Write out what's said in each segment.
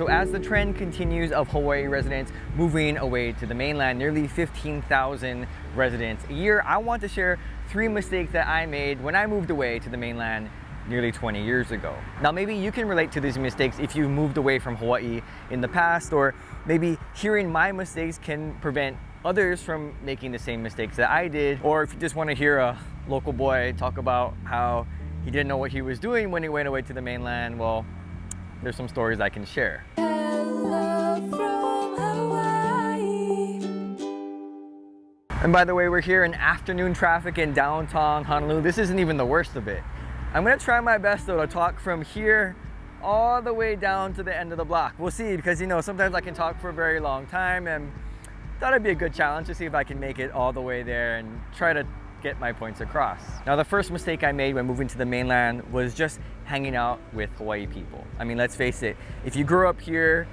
So as the trend continues of Hawaii residents moving away to the mainland, nearly 15,000 residents a year, I want to share 3 mistakes that I made when I moved away to the mainland nearly 20 years ago. Now maybe you can relate to these mistakes if you moved away from Hawaii in the past, or maybe hearing my mistakes can prevent others from making the same mistakes that I did, or if you just want to hear a local boy talk about how he didn't know what he was doing when he went away to the mainland, well, there's some stories I can share. Hello from Hawaii. And by the way, we're here in afternoon traffic in downtown Honolulu. This isn't even the worst of it. I'm gonna try my best though to talk from here all the way down to the end of the block. We'll see, because you know, sometimes I can talk for a very long time, and thought it'd be a good challenge to see if I can make it all the way there and try to get my points across. Now, the first mistake I made when moving to the mainland was just hanging out with Hawaii people. I mean, let's face it, if you grew up here,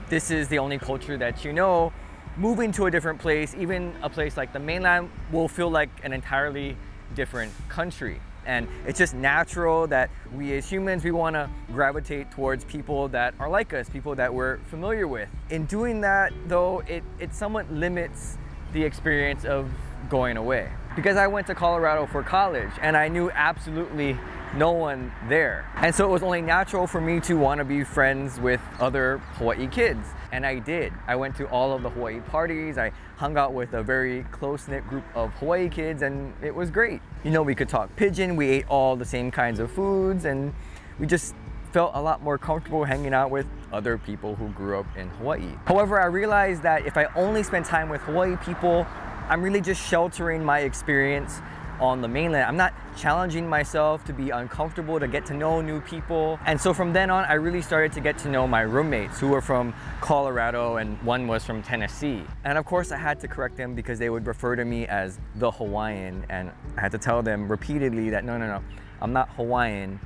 this is the only culture that you know. Moving to a different place, even a place like the mainland, will feel like an entirely different country. And it's just natural that we as humans, we want to gravitate towards people that are like us, people that we're familiar with. In doing that, though, it somewhat limits the experience of going away. Because I went to Colorado for college and I knew absolutely no one there. And so it was only natural for me to want to be friends with other Hawaii kids. And I did. I went to all of the Hawaii parties. I hung out with a very close-knit group of Hawaii kids, and it was great. You know, we could talk pidgin, we ate all the same kinds of foods, and we just felt a lot more comfortable hanging out with other people who grew up in Hawaii. However, I realized that if I only spend time with Hawaii people, I'm really just sheltering my experience on the mainland. I'm not challenging myself to be uncomfortable, to get to know new people. And so from then on, I really started to get to know my roommates, who were from Colorado and one was from Tennessee. And of course I had to correct them because they would refer to me as the Hawaiian, and I had to tell them repeatedly that no, I'm not Hawaiian,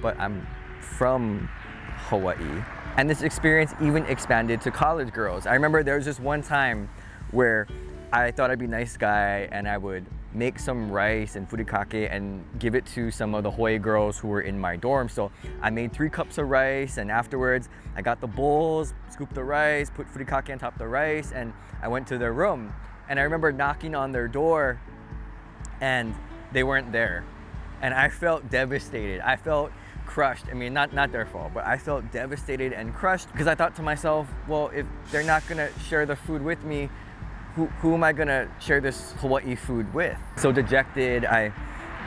but I'm from Hawaii. And this experience even expanded to college girls. I remember there was just one time where I thought I'd be a nice guy and I would make some rice and furikake and give it to some of the Hawaii girls who were in my dorm. So I made 3 cups of rice, and afterwards I got the bowls, scooped the rice, put furikake on top of the rice, and I went to their room. And I remember knocking on their door and they weren't there. And I felt devastated. I felt crushed. I mean, not their fault, but I felt devastated and crushed because I thought to myself, well, if they're not gonna share the food with me, who am I gonna share this Hawaii food with? So dejected, I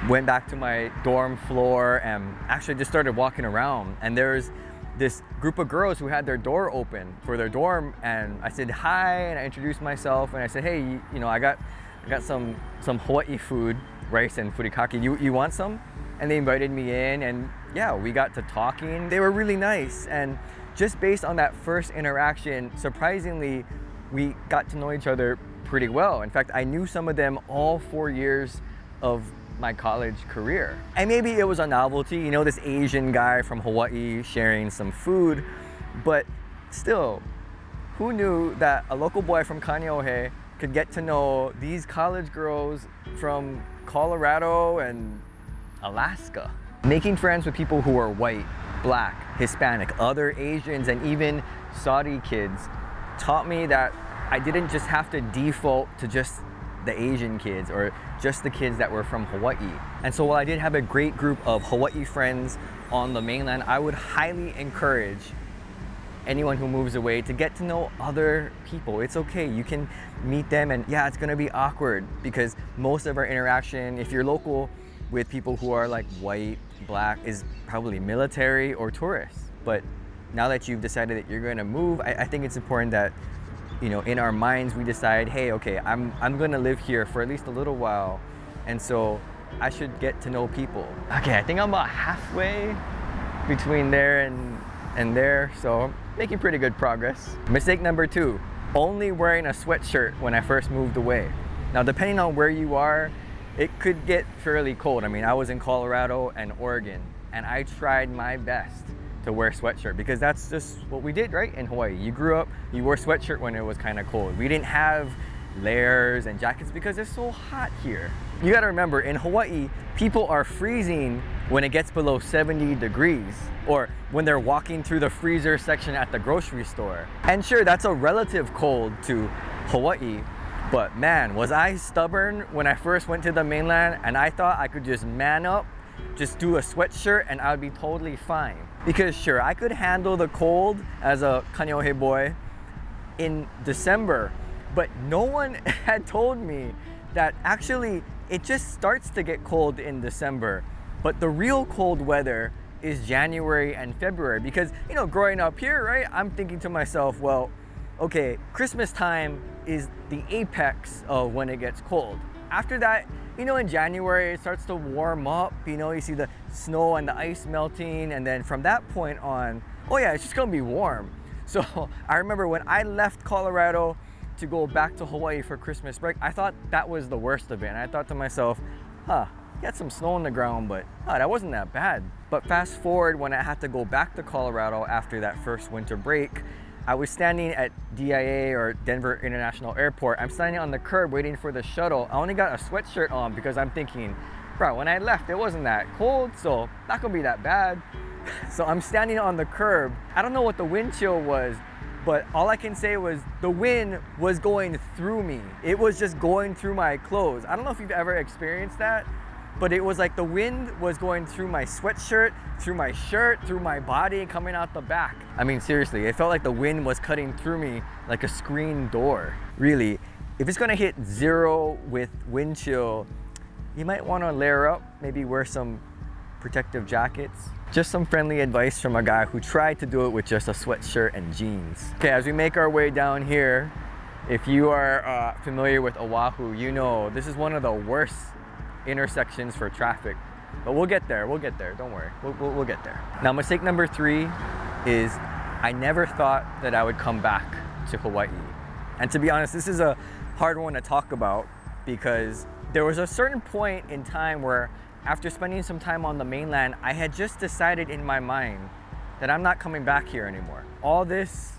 went back to my dorm floor and actually just started walking around. And there's this group of girls who had their door open for their dorm, and I said hi, and I introduced myself, and I said, hey, you know, I got some Hawaii food, rice and furikake. You want some? And they invited me in, and yeah, we got to talking. They were really nice, and just based on that first interaction, surprisingly, we got to know each other pretty well. In fact, I knew some of them all 4 years of my college career. And maybe it was a novelty, you know, this Asian guy from Hawaii sharing some food, but still, who knew that a local boy from Kaneohe could get to know these college girls from Colorado and Alaska? Making friends with people who are white, black, Hispanic, other Asians, and even Saudi kids taught me that I didn't just have to default to just the Asian kids or just the kids that were from Hawaii. And so while I did have a great group of Hawaii friends on the mainland, I would highly encourage anyone who moves away to get to know other people. It's okay, you can meet them, and yeah, it's gonna be awkward because most of our interaction, if you're local with people who are like white, black, is probably military or tourists. But now that you've decided that you're gonna move, I think it's important that, you know, in our minds we decide, hey, okay, I'm gonna live here for at least a little while, and so I should get to know people. Okay, I think I'm about halfway between there and there, so I'm making pretty good progress. Mistake number 2, only wearing a sweatshirt when I first moved away. Now, depending on where you are, it could get fairly cold. I mean, I was in Colorado and Oregon, and I tried my best to wear sweatshirt because that's just what we did, right? In Hawaii, you grew up, you wore sweatshirt when it was kind of cold. We didn't have layers and jackets because it's so hot here. You gotta remember, in Hawaii, people are freezing when it gets below 70 degrees, or when they're walking through the freezer section at the grocery store. And sure, that's a relative cold to Hawaii, but man, was I stubborn when I first went to the mainland, and I thought I could just man up, just do a sweatshirt and I would be totally fine. Because sure, I could handle the cold as a Kaneohe boy in December, but no one had told me that actually it just starts to get cold in December. But the real cold weather is January and February, because, you know, growing up here, right, I'm thinking to myself, well, okay, Christmas time is the apex of when it gets cold. After that, you know, in January, it starts to warm up, you know, you see the snow and the ice melting, and then from that point on, oh yeah, it's just gonna be warm. So I remember when I left Colorado to go back to Hawaii for Christmas break, I thought that was the worst of it. And I thought to myself, got some snow on the ground, but that wasn't that bad. But fast forward, when I had to go back to Colorado after that first winter break, I was standing at DIA, or Denver International Airport. I'm standing on the curb waiting for the shuttle. I only got a sweatshirt on because I'm thinking, bro, when I left, it wasn't that cold, so not gonna be that bad. So I'm standing on the curb. I don't know what the wind chill was, but all I can say was the wind was going through me. It was just going through my clothes. I don't know if you've ever experienced that, but it was like the wind was going through my sweatshirt, through my shirt, through my body, coming out the back. I mean, seriously, it felt like the wind was cutting through me like a screen door. Really, if it's gonna hit 0 with wind chill, you might wanna layer up, maybe wear some protective jackets. Just some friendly advice from a guy who tried to do it with just a sweatshirt and jeans. Okay, as we make our way down here, if you are familiar with Oahu, you know this is one of the worst intersections for traffic. But we'll get there, don't worry, we'll get there. Now mistake number 3 is I never thought that I would come back to Hawaii. And to be honest, this is a hard one to talk about, because there was a certain point in time where after spending some time on the mainland, I had just decided in my mind that I'm not coming back here anymore. All this,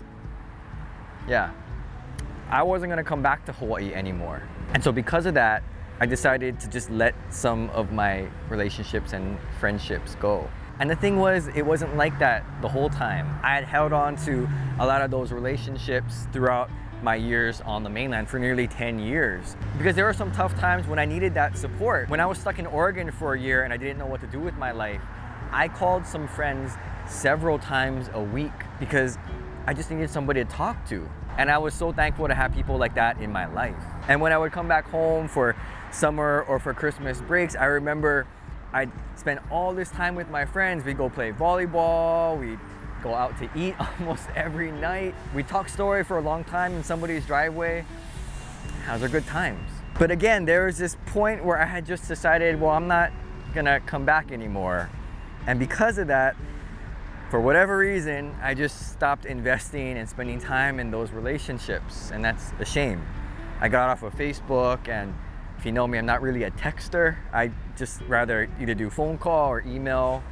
I wasn't gonna come back to Hawaii anymore. And so because of that, I decided to just let some of my relationships and friendships go. And the thing was, it wasn't like that the whole time. I had held on to a lot of those relationships throughout my years on the mainland for nearly 10 years. Because there were some tough times when I needed that support. When I was stuck in Oregon for a year and I didn't know what to do with my life, I called some friends several times a week because I just needed somebody to talk to. And I was so thankful to have people like that in my life. And when I would come back home for summer or for Christmas breaks, I remember I'd spend all this time with my friends. We'd go play volleyball, we'd go out to eat almost every night. We talked story for a long time in somebody's driveway. Those are good times. But again, there was this point where I had just decided, well, I'm not gonna come back anymore. And because of that, for whatever reason, I just stopped investing and spending time in those relationships, and that's a shame. I got off of Facebook, and if you know me, I'm not really a texter. I just rather either do phone call or email,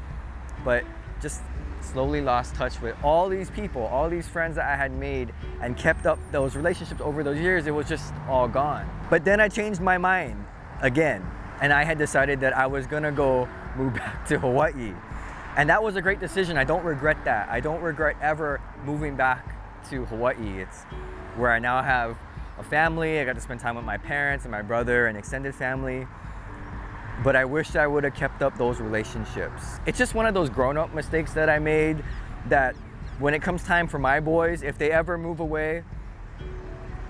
but just slowly lost touch with all these people, all these friends that I had made and kept up those relationships over those years. It was just all gone. But then I changed my mind again, and I had decided that I was gonna go move back to Hawaii. And that was a great decision. I don't regret that. I don't regret ever moving back to Hawaii. It's where I now have a family. I got to spend time with my parents and my brother and extended family. But I wish I would have kept up those relationships. It's just one of those grown-up mistakes that I made, that when it comes time for my boys, if they ever move away,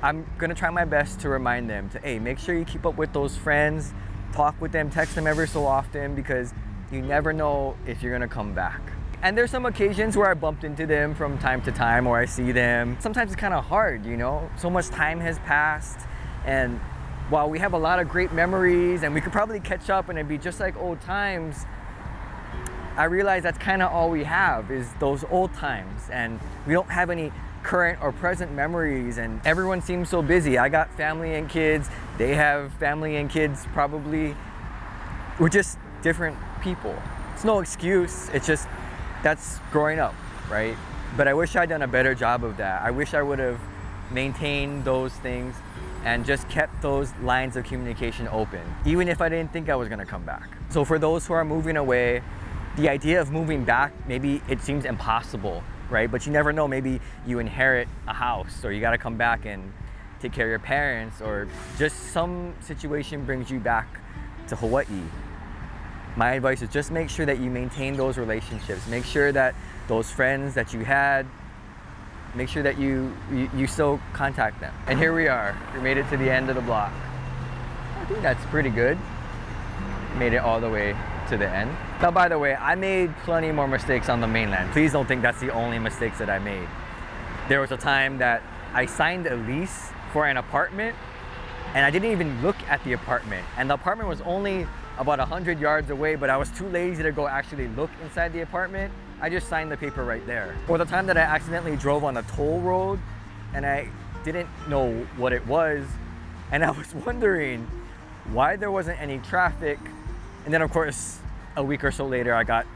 I'm gonna try my best to remind them to, hey, make sure you keep up with those friends, talk with them, text them every so often, because you never know if you're gonna come back. And there's some occasions where I bumped into them from time to time, or I see them. Sometimes it's kind of hard, you know? So much time has passed, and while we have a lot of great memories and we could probably catch up and it'd be just like old times, I realize that's kind of all we have is those old times, and we don't have any current or present memories, and everyone seems so busy. I got family and kids, they have family and kids probably. We're just different people. It's no excuse, it's just that's growing up, right? But I wish I'd done a better job of that. I wish I would have maintained those things and just kept those lines of communication open, even if I didn't think I was gonna come back. So for those who are moving away, the idea of moving back, maybe it seems impossible, right? But you never know, maybe you inherit a house or you gotta come back and take care of your parents, or just some situation brings you back to Hawaii. My advice is just make sure that you maintain those relationships. Make sure that those friends that you had, make sure that you still contact them. And here we are, we made it to the end of the block. I think that's pretty good. Made it all the way to the end. Now, by the way, I made plenty more mistakes on the mainland. Please don't think that's the only mistakes that I made. There was a time that I signed a lease for an apartment and I didn't even look at the apartment. And the apartment was only about 100 yards away, but I was too lazy to go actually look inside the apartment. I just signed the paper right there. Or the time that I accidentally drove on a toll road and I didn't know what it was. And I was wondering why there wasn't any traffic. And then of course, a week or so later, I got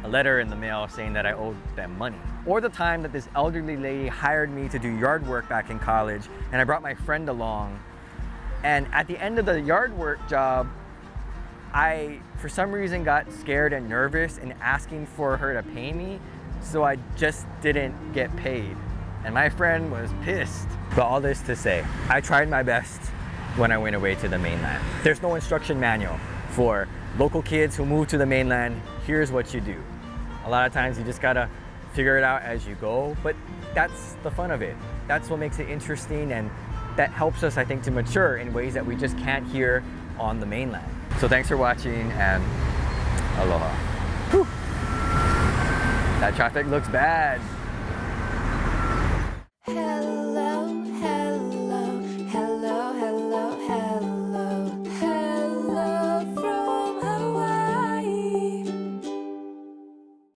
a letter in the mail saying that I owed them money. Or the time that this elderly lady hired me to do yard work back in college, and I brought my friend along. And at the end of the yard work job, I, for some reason, got scared and nervous in asking for her to pay me, so I just didn't get paid. And my friend was pissed. But all this to say, I tried my best when I went away to the mainland. There's no instruction manual for local kids who move to the mainland. Here's what you do. A lot of times you just gotta figure it out as you go, but that's the fun of it. That's what makes it interesting, and that helps us, I think, to mature in ways that we just can't hear on the mainland. So thanks for watching, and aloha. Whew. That traffic looks bad. Hello.